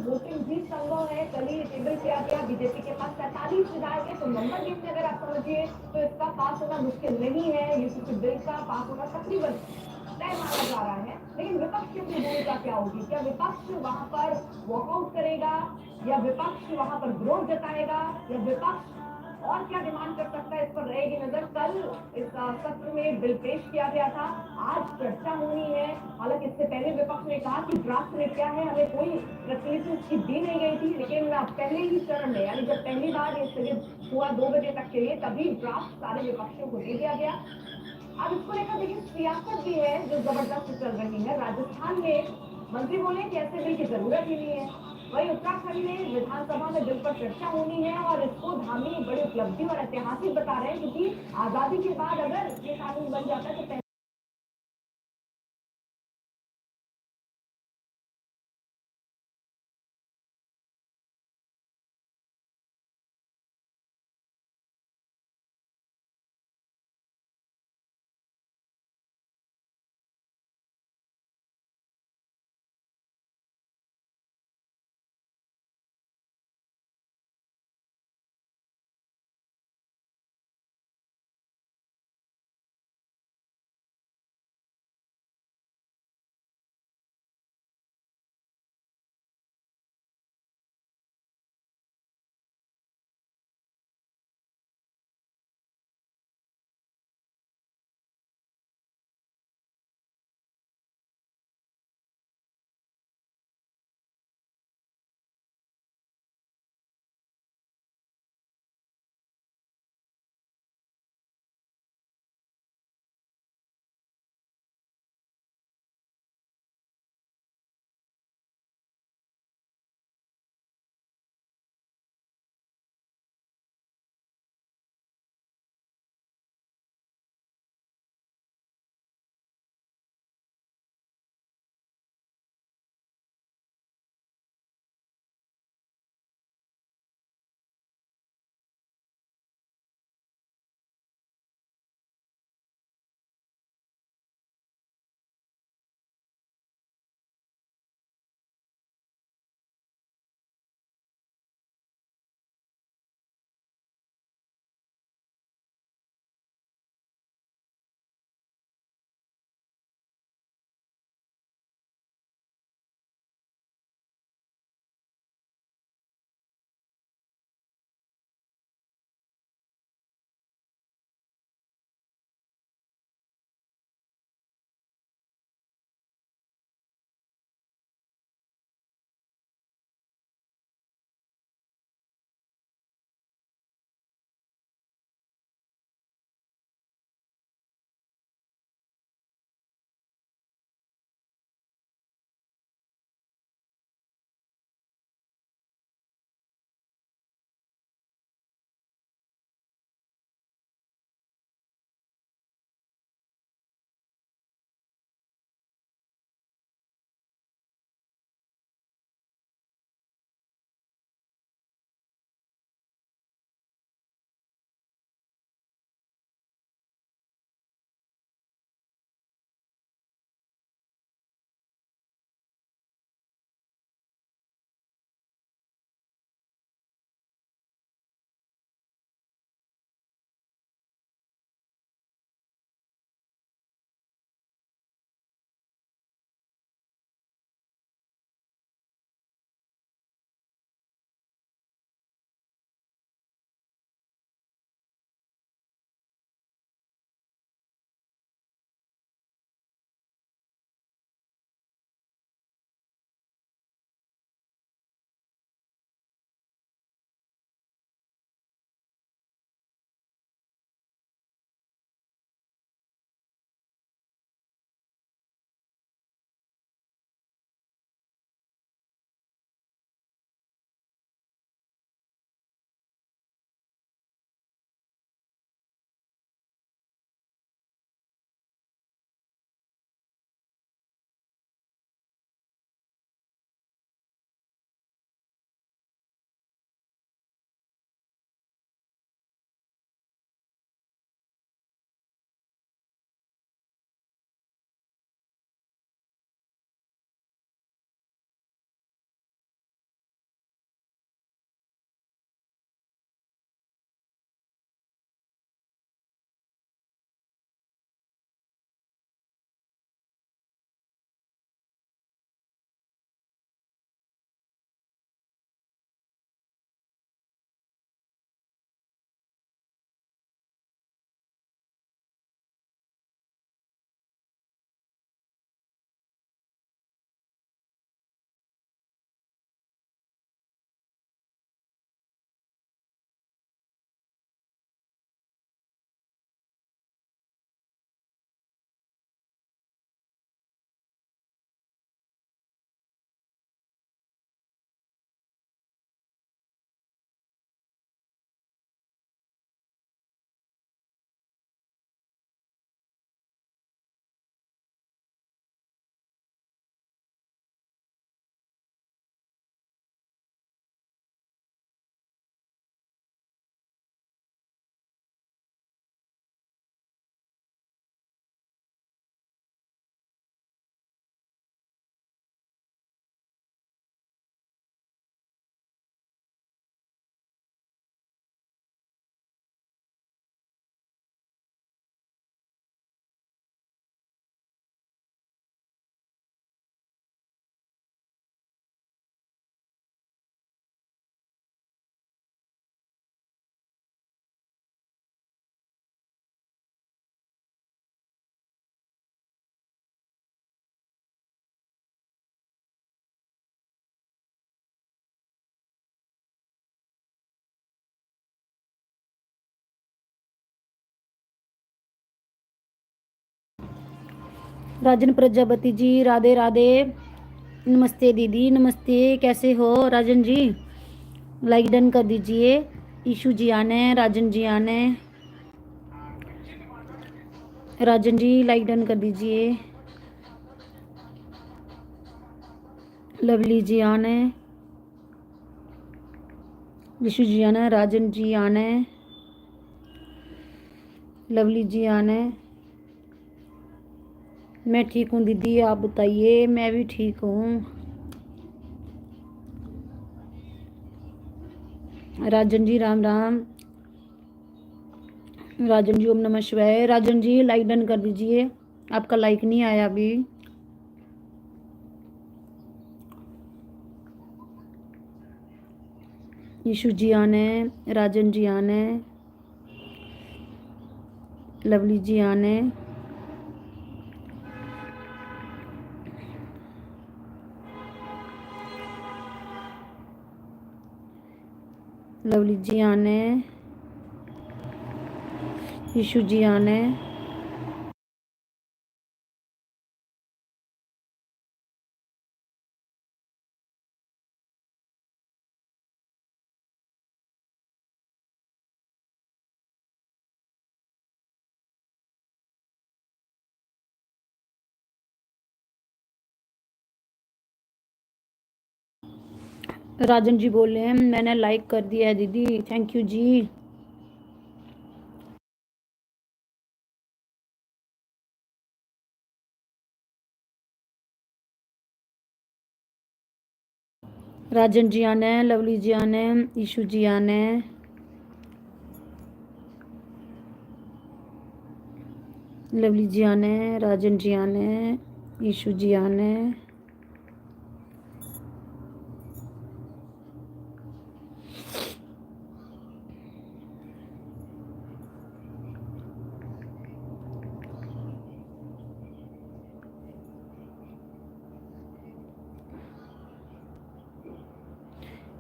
Voting भी संभव है। कल ही टेबल किया गया, बीजेपी के पास 47 विधायक है, तो नंबर गेम में अगर आप समझिए तो इसका पास होना मुश्किल नहीं है। यूपीपी बिल का पास होना तकरीबन तय माना जा रहा है। लेकिन विपक्ष की अपनी भूमिका क्या होगी? क्या विपक्ष वहां पर वॉकआउट करेगा, या विपक्ष वहां पर विरोध जताएगा, या विपक्ष और क्या डिमांड कर सकता है, इस पर रहेगी नजर। कल इस सत्र में बिल पेश किया गया था, आज चर्चा होनी है। हालांकि इससे पहले विपक्ष ने कहा कि ड्राफ्ट में क्या है हमें कोई प्रतिलिपि उसकी दी नहीं गई थी, लेकिन पहले ही चरण में, यानी जब पहली बार ये स्थगित हुआ 2 बजे तक के लिए, तभी ड्राफ्ट सारे विपक्षियों को दे दिया गया। अब इसको लेकर देखिए सियासत भी है जो जबरदस्त चल रही है। राजस्थान में मंत्री बोले कि ऐसे बिल की जरूरत ही नहीं है। वहीं उत्तराखंड में विधानसभा में बिल पर चर्चा होनी है और इसको धामी बड़ी उपलब्धि और ऐतिहासिक बता रहे हैं, क्योंकि आजादी के बाद अगर ये कानून बन जाता है तो राजन प्रजापति जी राधे राधे। नमस्ते दीदी, नमस्ते, कैसे हो राजन जी? लाइक डन कर दीजिए। ईशू जी आने, राजन जी आने। राजन जी लाइक डन कर दीजिए। लवली जी आने, ईशू जी आने, राजन जी आने, लवली जी आने। मैं ठीक हूँ दीदी, आप बताइए? मैं भी ठीक हूँ। राजन जी राम राम। राजन जी ओम नमः शिवाय। राजन जी लाइक डन कर दीजिए, आपका लाइक नहीं आया अभी। ईशू जी आने, राजन जी आने, लवली जी आने। लवली जी आने, ईशू जी आने। राजन जी बोल रहे हैं मैंने लाइक कर दिया है दीदी, थैंक यू जी। राजन जी आने, लवली जी आने, ईशू जी आने, लवली जी आने, राजन जी आने, ईशू जी आने।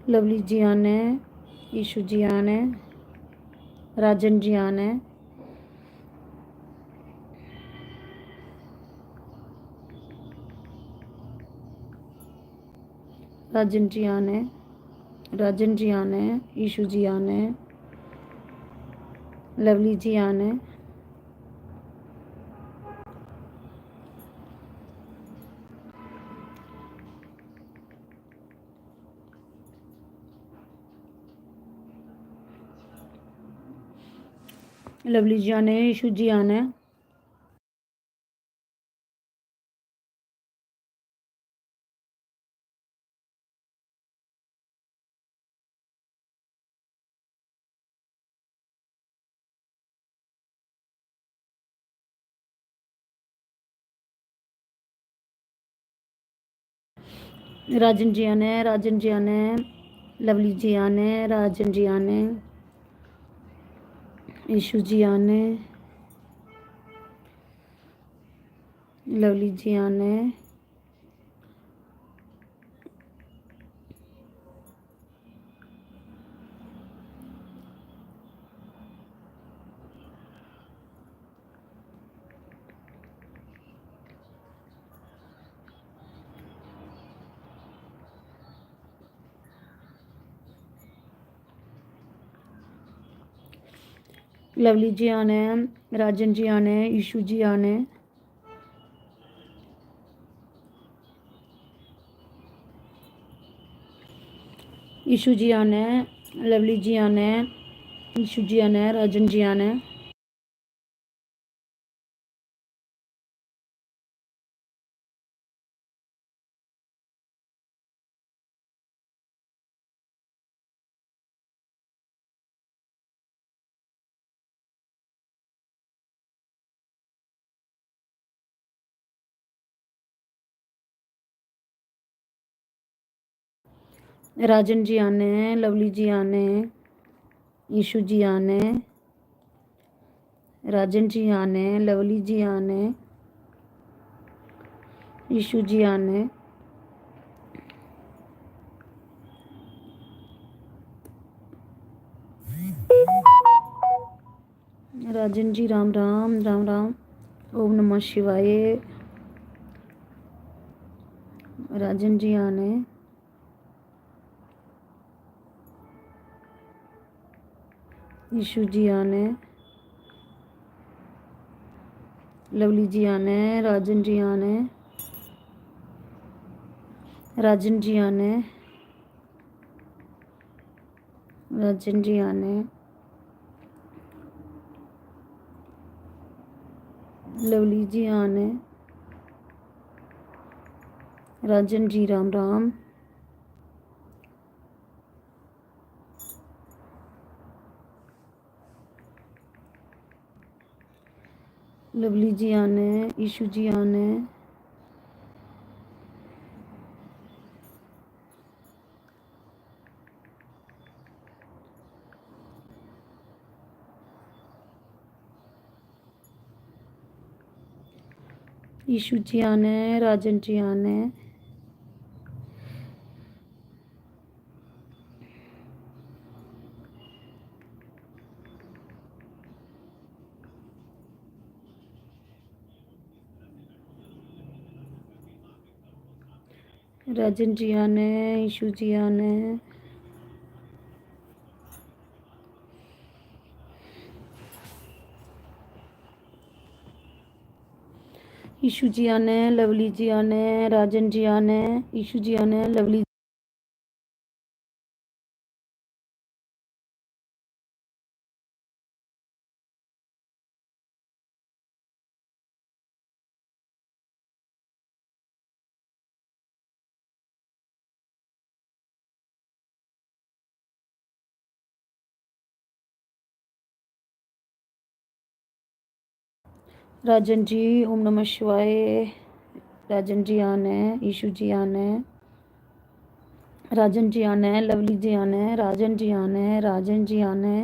लवली जी आने, ईशू जी आने, राजन जी आने, राजन जी आने, राजन जी आने, ईशू जी आने, लवली जी आने। लवली जी आने, ईशू जी आने। राजन जी आने, राजन जी आने, लवली जी आने, राजन जी आने, ईशू जी आने, लवली जी आने। लवली जी आने, राजन जी आने, ईशू जी आने, ईशू जी आने, लवली जी आने, ईशू जी आने, राजन जी आने। राजन जी आने, लवली जी आने, ईशू जी आने, राजन जी आने, लवली जी आने, ईशू जी आने। राजन जी राम राम, राम राम। ओम नमः शिवाय। राजन जी आने, ईशु जी आने, लवली जी आने, राजन जी आने, राजन जी आने, राजन जी आने, लवली जी आने, राजन जी राम राम, लवली जी आने, ईशु जी आने, ईशु जी आने, राजन जी आने, राजन जी आने, ईशु जी आने, ईशु जी आने, लवली जी आने, राजन जी आने, ईशु जी आने, लवली राजन जी ओम नमः शिवाय, राजन जी आने, ईशु जी आने, राजन जी आने, लवली जी आने, राजन जी आने, राजन जी आने,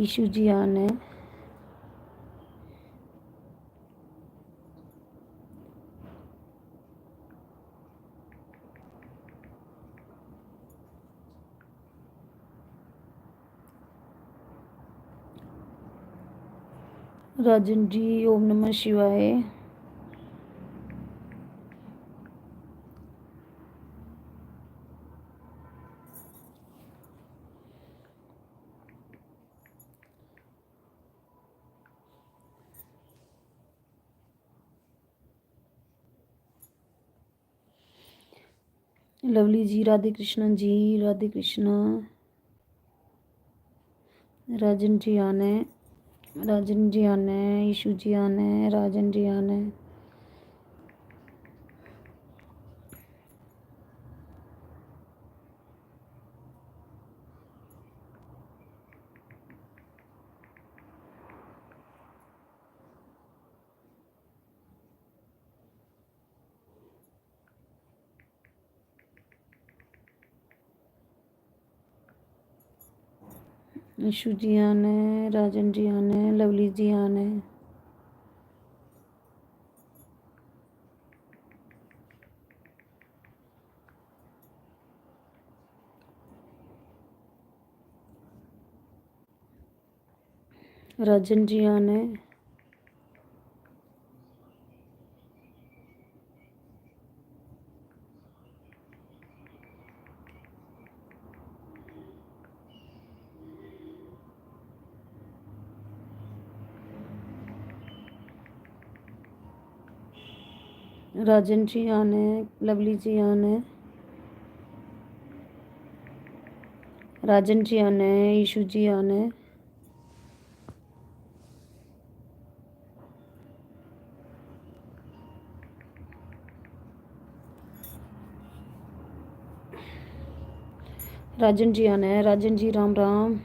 ईशु जी आने, राजन जी ओम नमः शिवाय, लवली जी राधे कृष्ण जी, राधे कृष्ण, राजन जी आने, राजन जी आने, ईशु जी आने, राजन जी आने, ईशु जी आने, राजन जी आने, लवली जी आने, राजन जी आने, राजन जी आने, लवली जी आने, राजन जी आने, ईशु जी आने, राजन जी आने, राजन जी राम राम,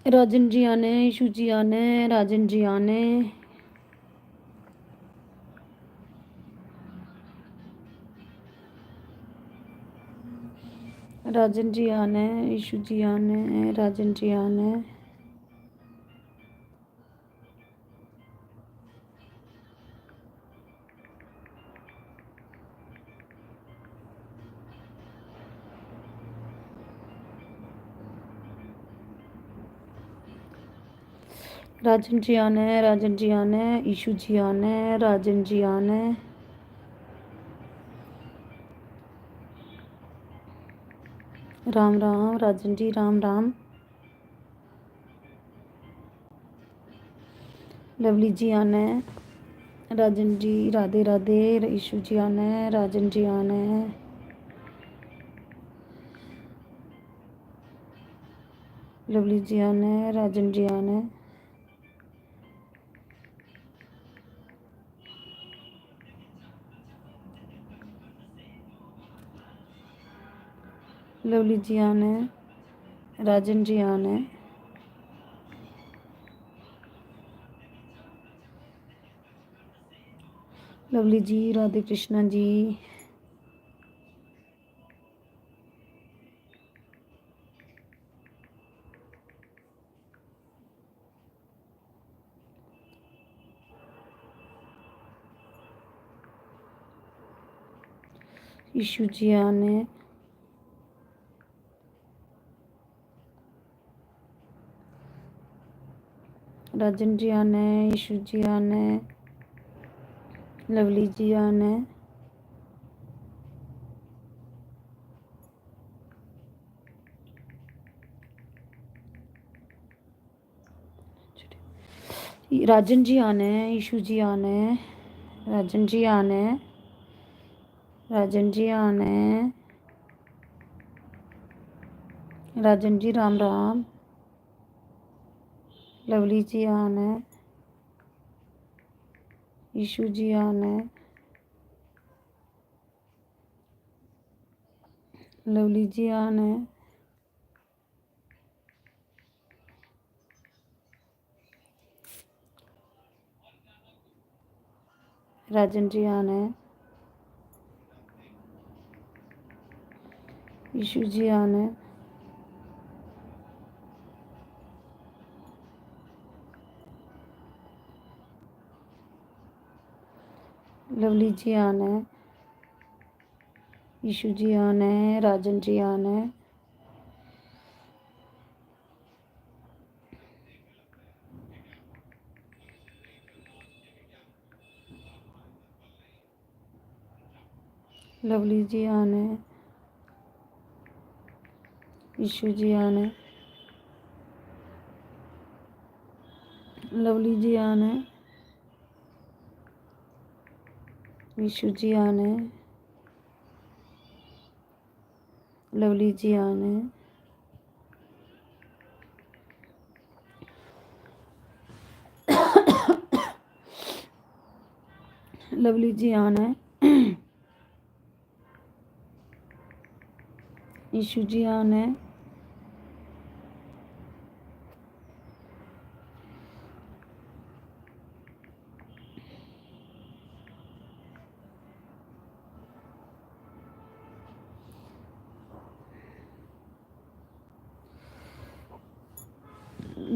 राजन जी आने, ईशु जी आने, राजन जी आने, राजन जी आना है, ईशु जी आना है, राजन जी आना है। राजन जी आना है, राजन जी आना है, ईशु जी आना है, राजन जी आना है। राम राम राजन जी, राम राम। लवली जी आना है, राजन जी राधे राधे, ईशु जी आना है, राजन जी आना है। लवली जी आना है, राजन जी आना है। लवली जी आना है, राजन जी आना है। लवली जी राधे कृष्णा जी। ईशु जी आना है। राजन जी आना है, ईशु जी आना है, लवली जी आना है। राजन जी आना है, ईशु जी आना है, राजन जी आना है, राजन जी आना है, राजन जी राम राम। लवली जी आना है, ईशु जी आना है, लवली जी आना है। राजन जी आना है, ईशु जी आना है, लवली जी आना है, ईशु जी आना है, राजन जी आना है। लवली जी आना है, ईशु जी आना है, लवली जी आना है, ईशु जी आना है, लवली जी आना है। लवली जी आना है, ईशु जी आना है,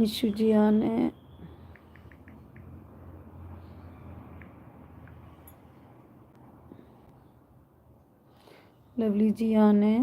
ईशु जी आना है, लवली जी आना है,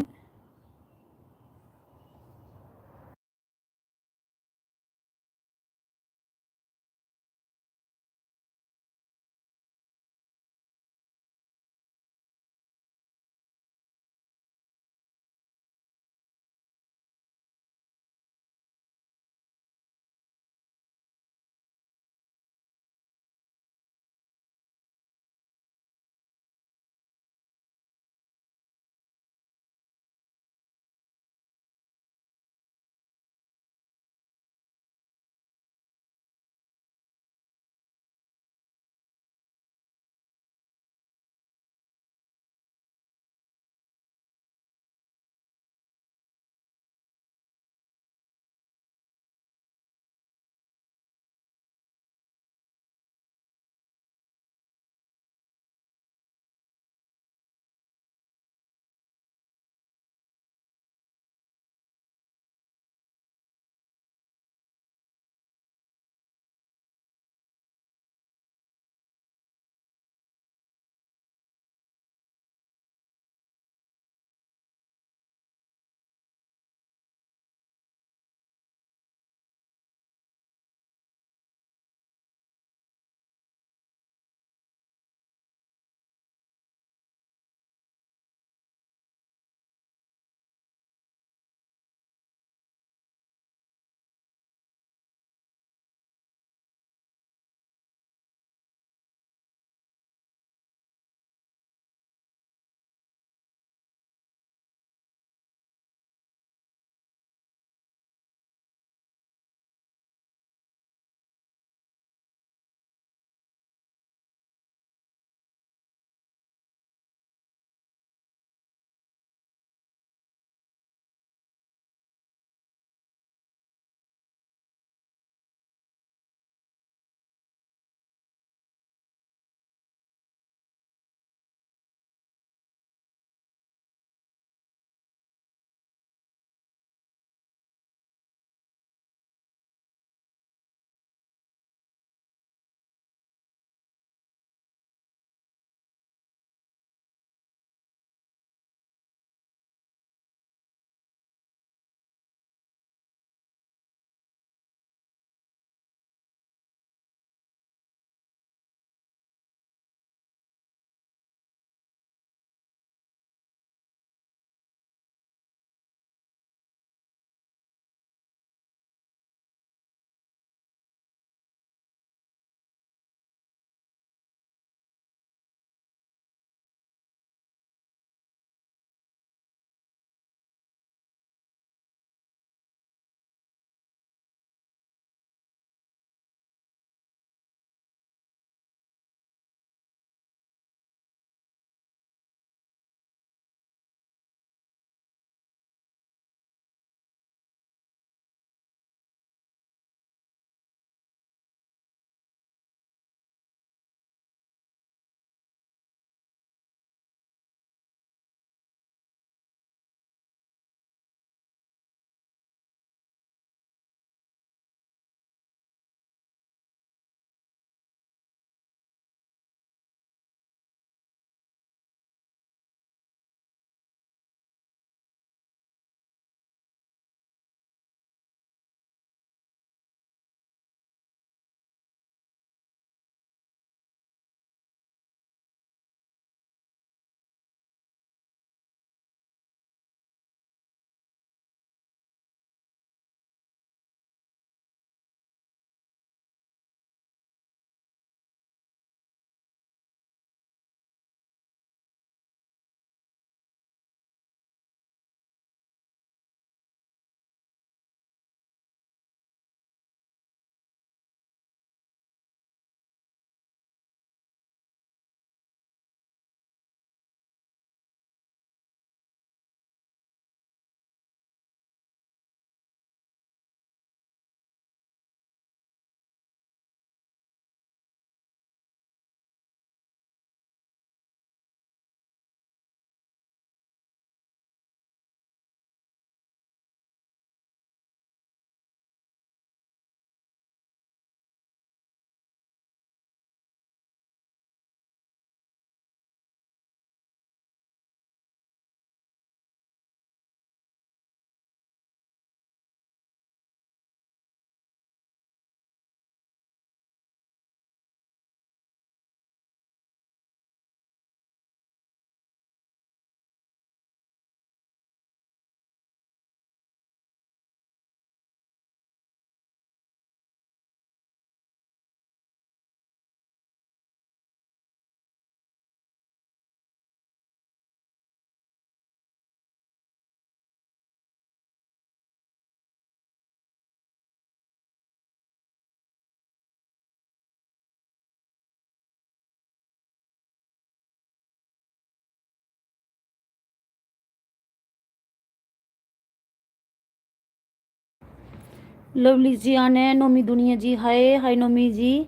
लवली जी आने हैं, नोमी दुनिया जी हाय हाय नोमी जी,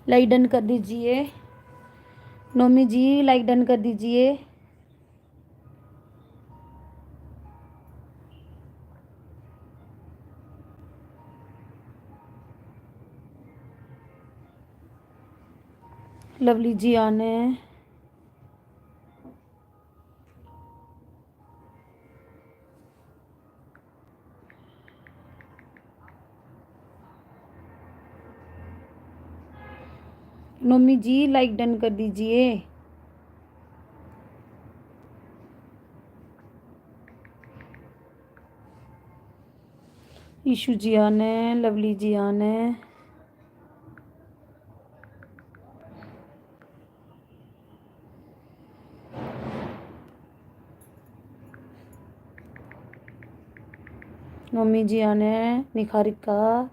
लाइक डन कर दीजिए। नोमी जी लाइक डन कर दीजिए। लवली जी आने हैं। नोमी जी लाइक डन कर दीजिए। ईशु जी आने हैं, लवली जी आने हैं। नोमी जी आने हैं। निखारिका,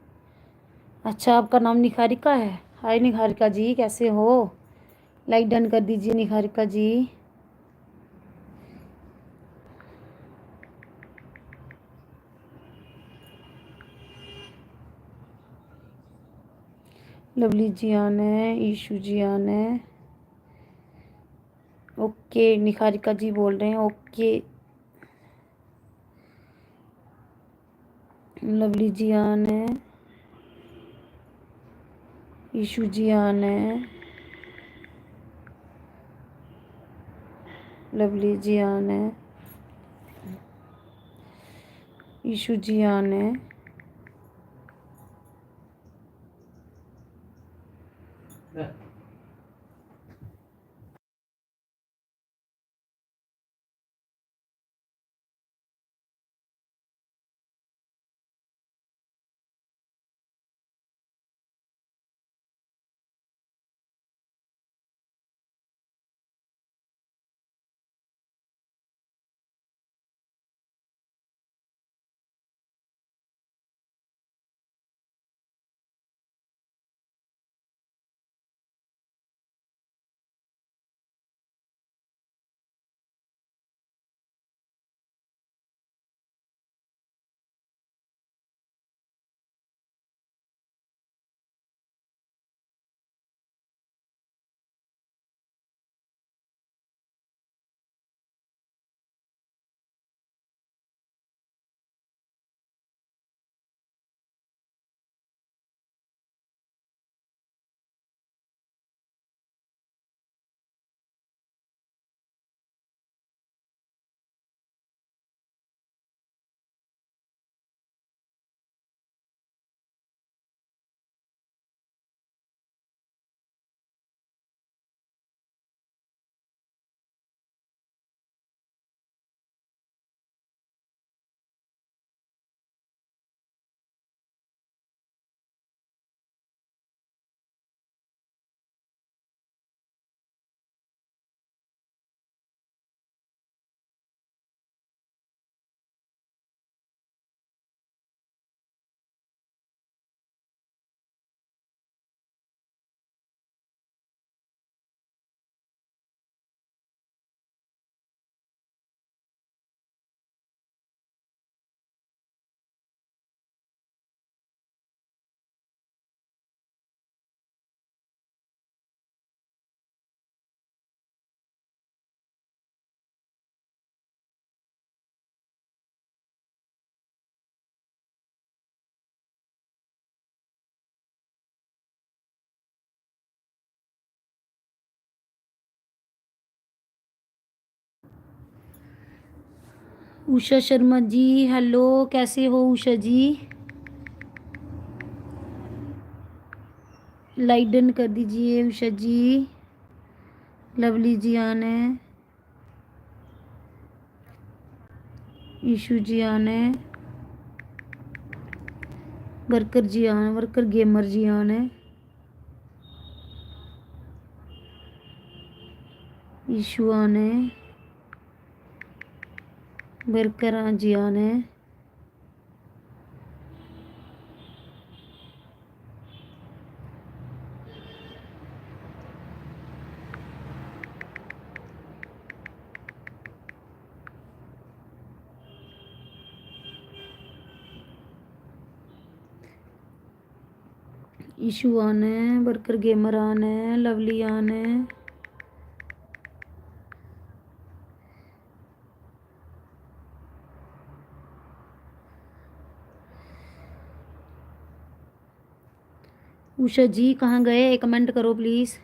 अच्छा आपका नाम निखारिका है। हाय निखारिका जी कैसे हो, लाइक डन कर दीजिए निखारिका जी। लवली जी आने हैं, ईशु जी आने हैं। ओके निखारिका जी बोल रहे हैं ओके। लवली जी आने हैं, ईशु जी आने हैं। लवली जी आने हैं, ईशु जी आने हैं। उषा शर्मा जी हेलो कैसे हो उषा जी, लाइक डन कर दीजिए उषा जी। लवली जी आने हैं, ईशु जी आने हैं। वर्कर जी आने, वर्कर गेमर जी आने। ईशु आने, वर्कर जी आने। ईशू ऑन है, वर्कर गेमर ऑन है, लवली ऑन है। उषा जी कहाँ गए, कमेंट करो please.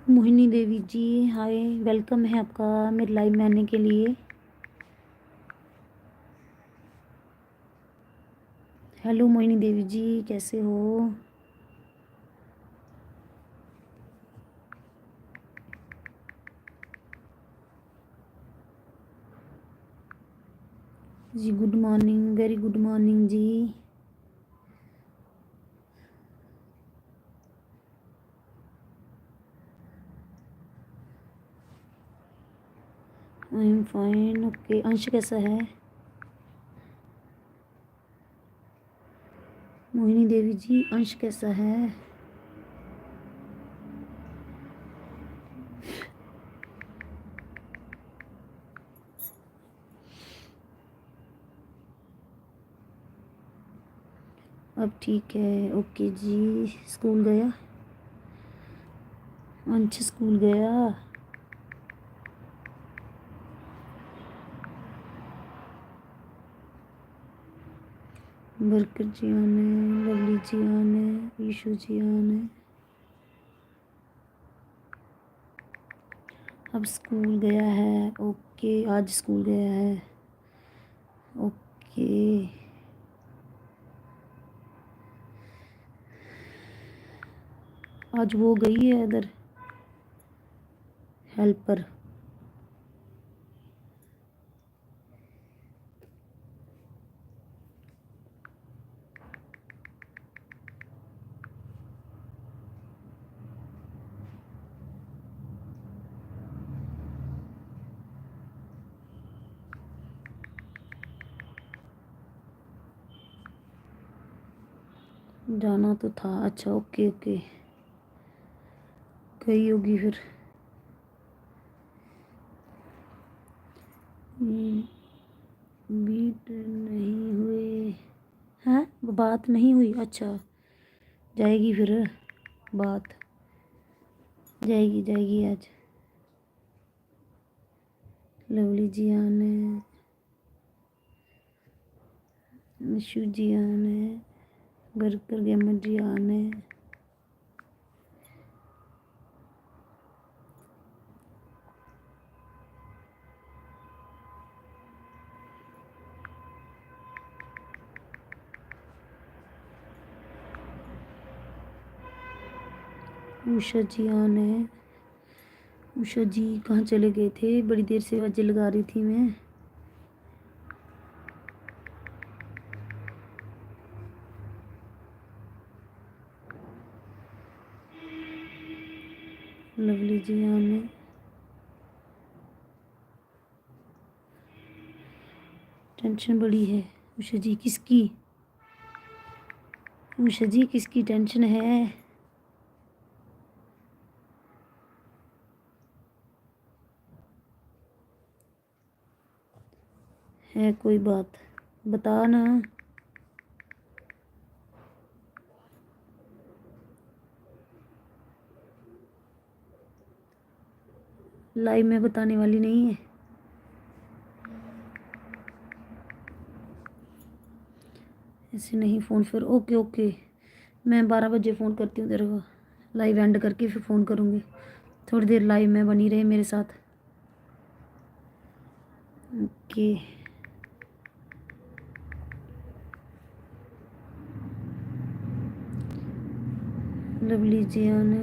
Mohini Devi ji hi, welcome है आपका मेरे लाइव में आने के लिए। हेलो मोहिनी देवी जी, कैसे हो? जी good morning, very good morning जी। I am fine, okay. Ansh कैसा है? मोहिनी देवी जी, अंश कैसा है? अब ठीक है, ओके जी। स्कूल गया अंश? स्कूल गया? बरकत जी आने, लवली जी आने, ईशू जी आने। अब स्कूल गया है, ओके। आज स्कूल गया है, ओके। आज वो गई है इधर हेल्पर। जाना तो था, अच्छा ओके ओके। गई होगी फिर। बीट नहीं हुए हैं, बात नहीं हुई, अच्छा। जाएगी फिर बात, जाएगी जाएगी आज। लवली जी आने, मशू जी आने, बरकर गेमर जी आने। उषा जी आने। उषा जी कहाँ चले गए थे? बड़ी देर से आवाज़ें लगा रही थी मैं। लवली जी आने। टेंशन बड़ी है उषा जी, किसकी? उषा जी किसकी टेंशन है कोई बात बता ना। लाइव में बताने वाली नहीं है। ऐसे नहीं फ़ोन फिर, ओके ओके। मैं 12 बजे फ़ोन करती हूँ तेरे को, लाइव एंड करके फिर फ़ोन करूँगी। थोड़ी देर लाइव में बनी रहे मेरे साथ, ओके। लवली जी आने।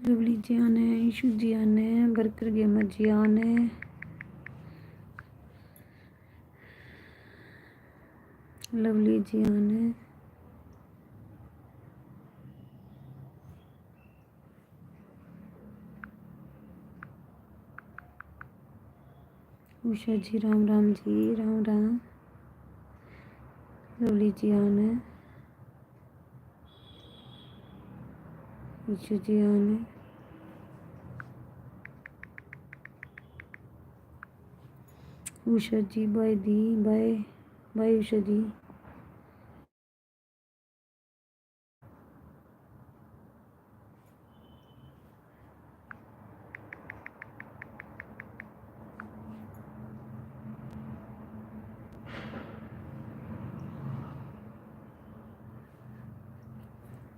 लवली जी आने, ईशु जी आने, बरकर गेमर जी आने, लवली जी आने, उषा जी राम राम जी, राम राम, लवली जी आने, ईशु जी आने, उषा जी बाय दी, बाय बाय उषा जी।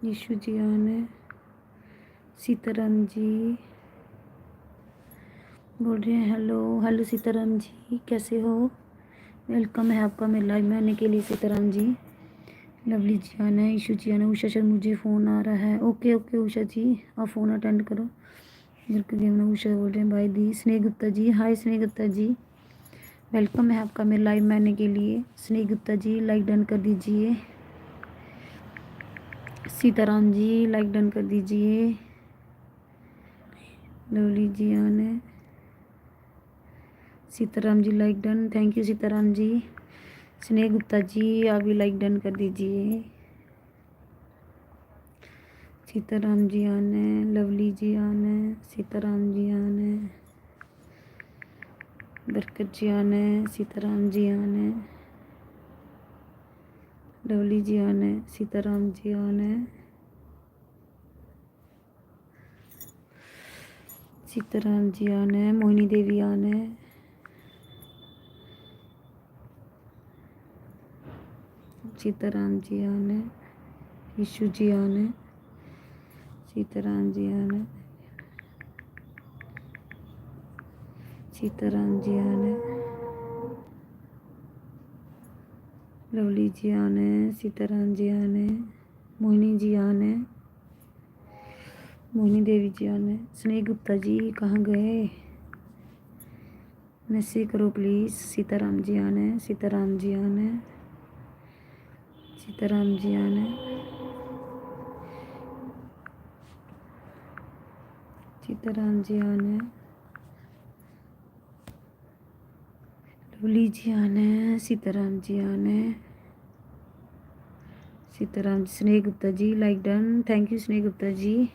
ईशु जी आने, सीताराम जी बोल रहे हैं हेलो हेलो सीताराम जी कैसे हो, वेलकम है आपका मेरे लाइव में आने के लिए सीताराम जी। लवली जी आना है, ईशु जी आना, उषा सर मुझे फ़ोन आ रहा है। ओके ओके उषा जी आप फ़ोन अटेंड करो। घर के गेम में उषा बोल रहे हैं भाई दी। स्नेह गुप्ता जी हाय स्नेह गुप्ता जी, वेलकम है आपका मेरे लाइव में आने के लिए। स्नेह गुप्ता जी लाइक डन कर दीजिए। सीताराम जी लाइक डन कर दीजिए। लवली जी आने, Sitaram ji like done, thank you Sitaram ji. Sneh Gupta जी आप भी लाइक डन कर दीजिए। सीताराम जी आने, लवली जी आने, सीताराम जी आने, बरकत जी आने, सीताराम जी आने, लवली जी आने, सीताराम जी आने, सीताराम जी आने, मोहिनी देवी आने, सीताराम जी आने, ईशु जी आने, सीताराम जी आने, सीताराम जी आने, लवली जी आने, सीताराम जी आने, मोहिनी जी आने, मोहिनी देवी जी आने। स्नेह गुप्ता जी कहाँ गए, मैसेज करो प्लीज़। सीताराम जी आने, सीताराम जी आने, सीताराम जी आने, सीताराम जी आने, लवली जी आने, सीताराम जी आने, सीताराम जी। स्नेह गुप्ता जी लाइक डन, थैंक यू स्नेह गुप्ता जी,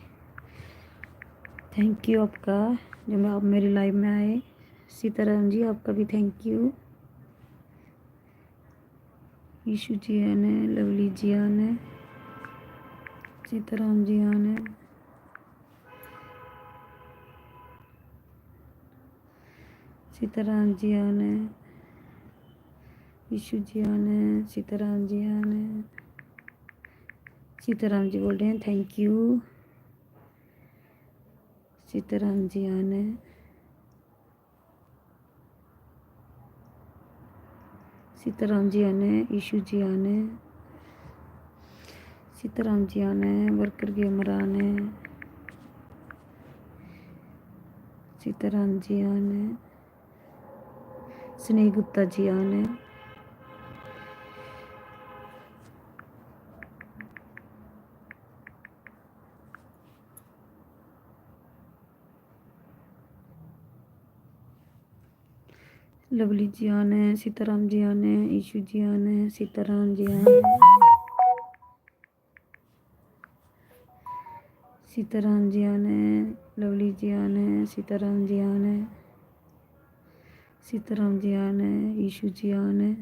थैंक यू आपका जो मैं आप मेरे लाइव में आए। सीताराम जी आपका भी थैंक यू। ईशु जी आने, लवली जी आने, सीताराम जी आने, सीताराम जी आने, ईशु जी आने, सीताराम जी आने, सीताराम जी बोल रहे हैं थैंक यू। सीताराम जी आने, सीताराम जी आने, ईशु जी आने, सीताराम जी आने, वर्कर गेमर आने, सीताराम जी आने, स्नेह गुप्ता जी आने, लवली जी आने, सीताराम जी आने, ईशु जी आने, सीताराम जी आने, सीताराम जी आने, लवली जी आने, सीताराम जी आने, सीताराम जी आने, ईशु जी आने,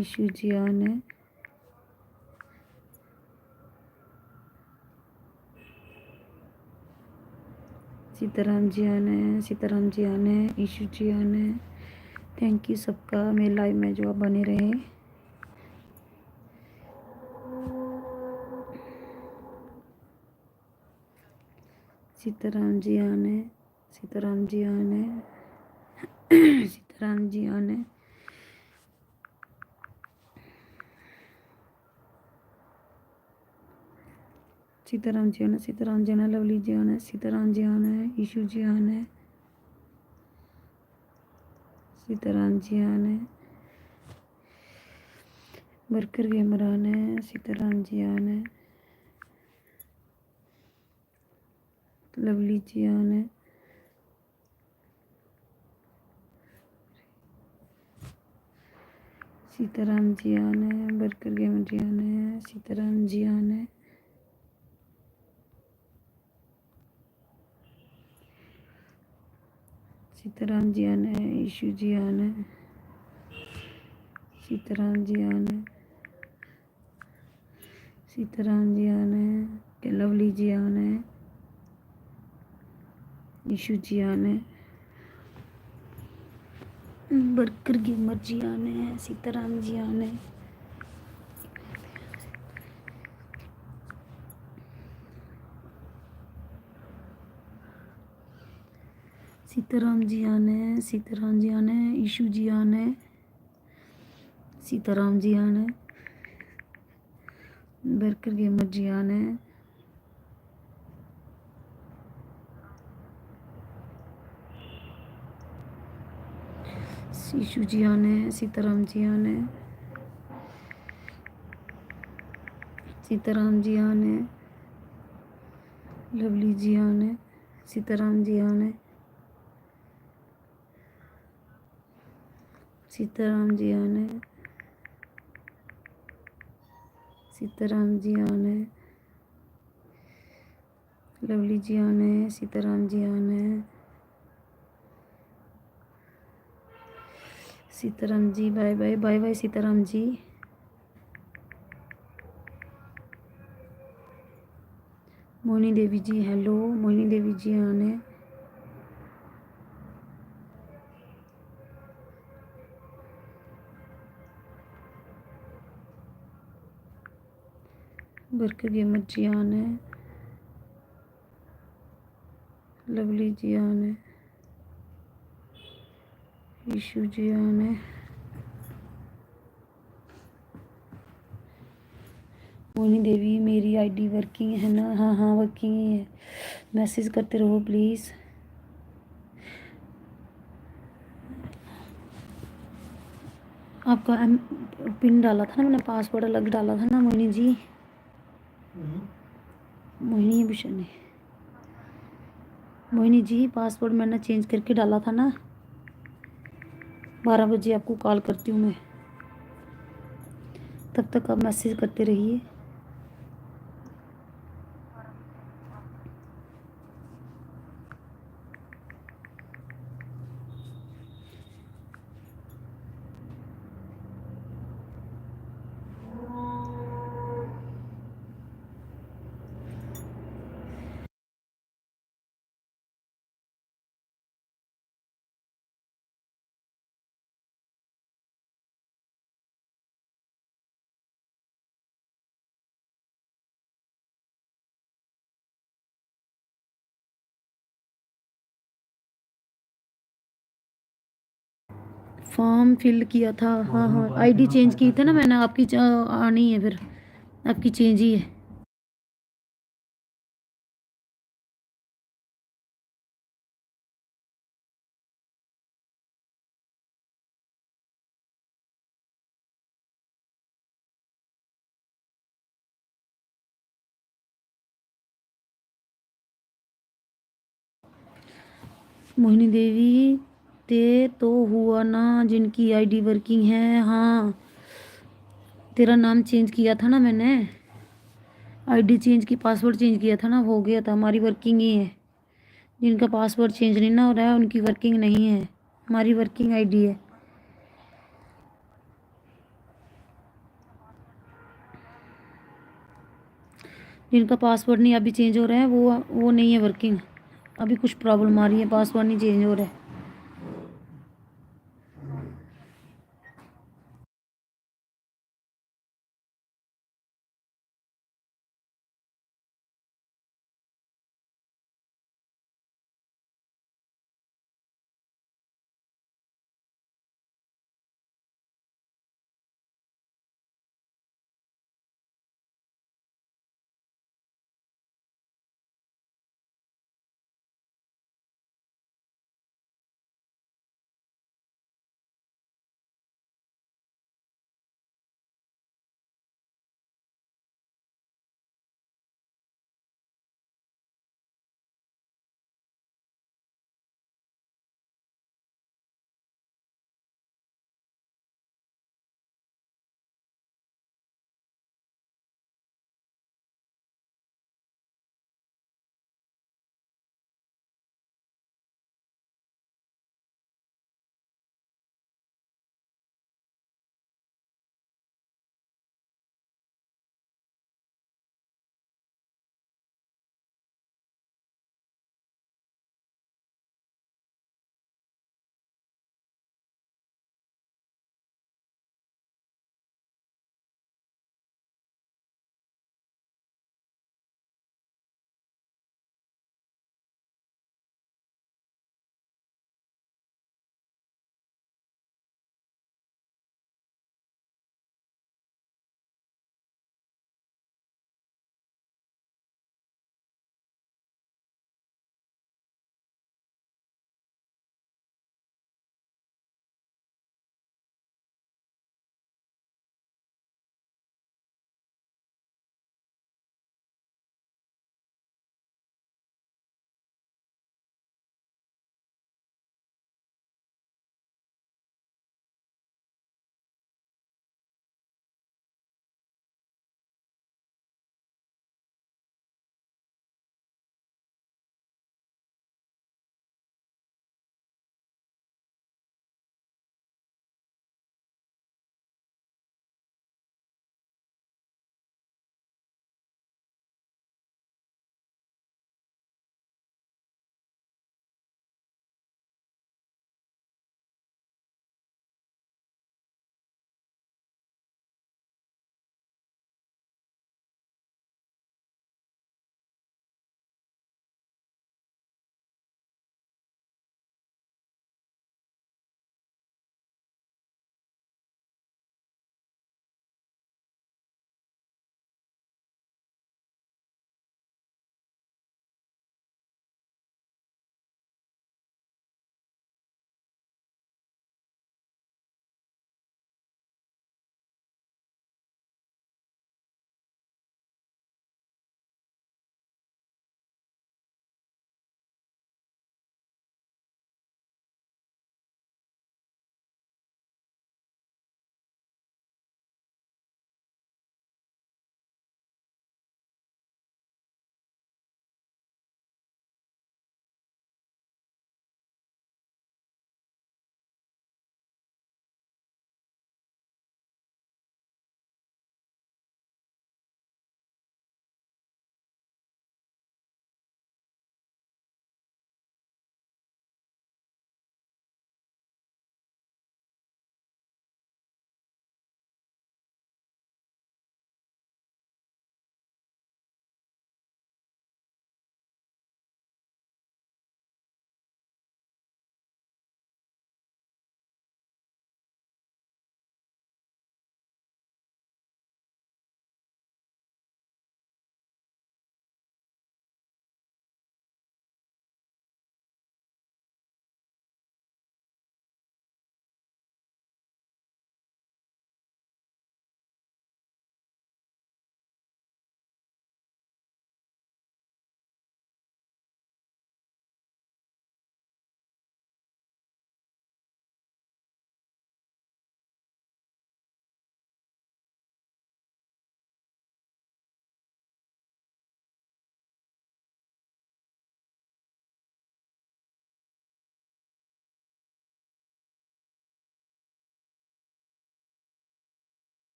ईशु जी आने, सीताराम जी आने, सीताराम जी आने, ईशु जी आने। थैंक यू सबका मेरे लाइव में जो आप बने रहे। सीताराम जी आने, सीताराम जी आने, सीताराम जी आने, सीताराम जी आना, सीताराम जी आना, लवली जी आना है, सीताराम जी आना है, ईशू जी आना है, सीताराम जी आना है, वर्कर गेमर आना है, सीताराम जी आना है, लवली जी आना है, सीताराम जी आना है, वर्कर गेमर जी आना है, सीताराम जी आना है, सीताराम जी आना है, ईशू जी आना है, सीताराम जी आना है, सीताराम जी आना है, के लवली जी आना है, ईशू जी आना है, वर्कर गेमर जी आने हैं, सीताराम जी आने हैं, सीताराम जी आने हैं, सीताराम जी आने हैं, ईशू जी आने हैं, सीताराम जी आने हैं, वर्कर गेमर जी आने हैं, ईशू जी आने हैं, सीताराम जी आने हैं, सीताराम जी आने हैं, लवली जी आने हैं, सीताराम जी आने हैं, सीताराम जी आने हैं, सीताराम जी आने हैं, लवली जी आने हैं, सीताराम जी आने हैं, Sitaram ji bye bye bye bye, Sitaram ji, Mohini Devi ji hello, Mohini Devi ji आने, वर्कर गेमर जी आने, लवली जी आने, ईशू जी आने, मोहिनी देवी मेरी आईडी वर्किंग है ना? हाँ हाँ वर्किंग ही है, मैसेज करते रहो प्लीज़। आपका पिन डाला था ना मैंने, पासवर्ड अलग डाला था ना मोहिनी जी, मोहिनी भूषण ने, मोहिनी जी पासवर्ड मैंने चेंज करके डाला था ना। 12 बजे आपको कॉल करती हूँ मैं, तब तक आप मैसेज करते रहिए। फॉर्म फिल किया था, हाँ हाँ आईडी चेंज की थी ना मैंने, आपकी आनी है फिर, आपकी चेंज ही है। मोहिनी देवी ते तो हुआ ना जिनकी आईडी वर्किंग है, हाँ तेरा नाम चेंज किया था ना मैंने, आईडी चेंज की, पासवर्ड चेंज किया था ना, हो गया था, हमारी वर्किंग ही है। जिनका पासवर्ड चेंज नहीं ना हो रहा है उनकी वर्किंग नहीं है, हमारी वर्किंग आईडी है। जिनका पासवर्ड नहीं अभी चेंज हो रहा है वो नहीं है वर्किंग, अभी कुछ प्रॉब्लम आ रही है, पासवर्ड नहीं चेंज हो रहा है।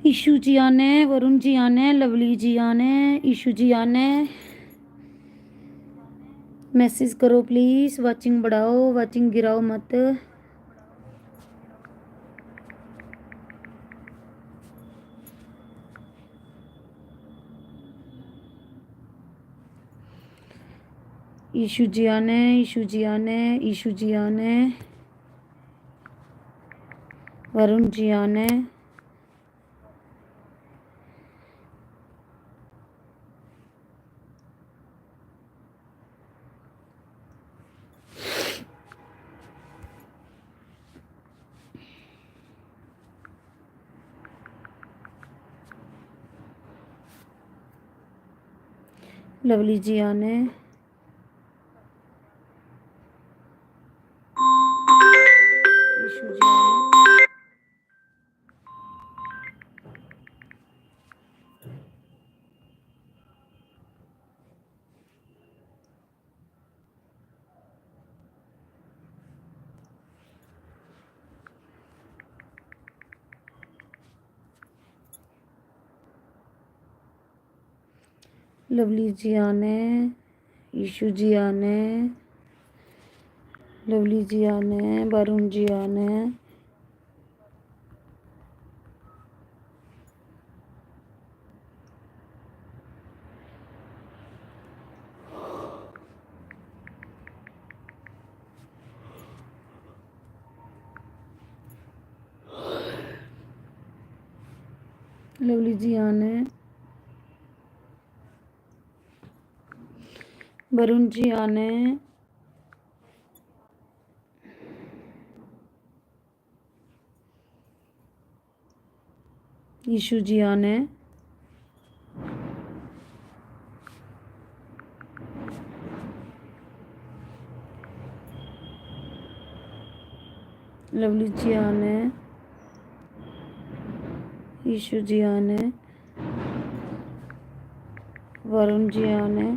ईशू जी आने, वरुण जी आने, लवली जी आने, ईशू जी आने। मैसेज करो प्लीज, वाचिंग बढ़ाओ, वाचिंग गिराओ मत। ईशू जी आने, ईशू जी आने, ईशू जी आने, वरुण जी आने। लवली जी आने, ईशू जी आने। लवली जी आने, ईशू जी आने, लवली जी आने, वरुण जी आने। लवली जी आने, वरुण जी आने, ईशू जी आने, लवली जी आने, ईशू जी आने, वरुण जी आने।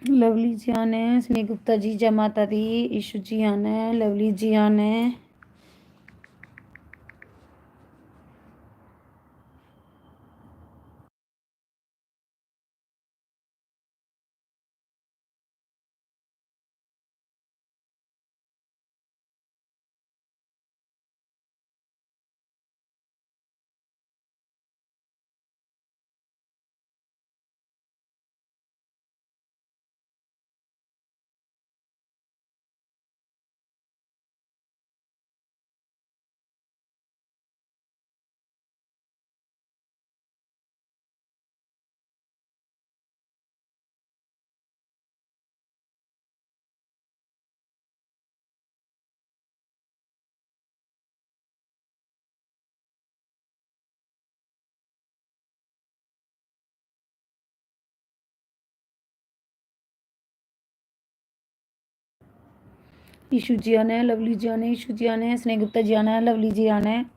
लवली जी आना है, स्नेह गुप्ता जी जय माता दी, ईशु जी आना है, लवली जी आना है। ईशु जी आना है, लवली जी आना है, ईशु जी आना है, स्नेह गुप्ता जी आना है, लवली जी आना है।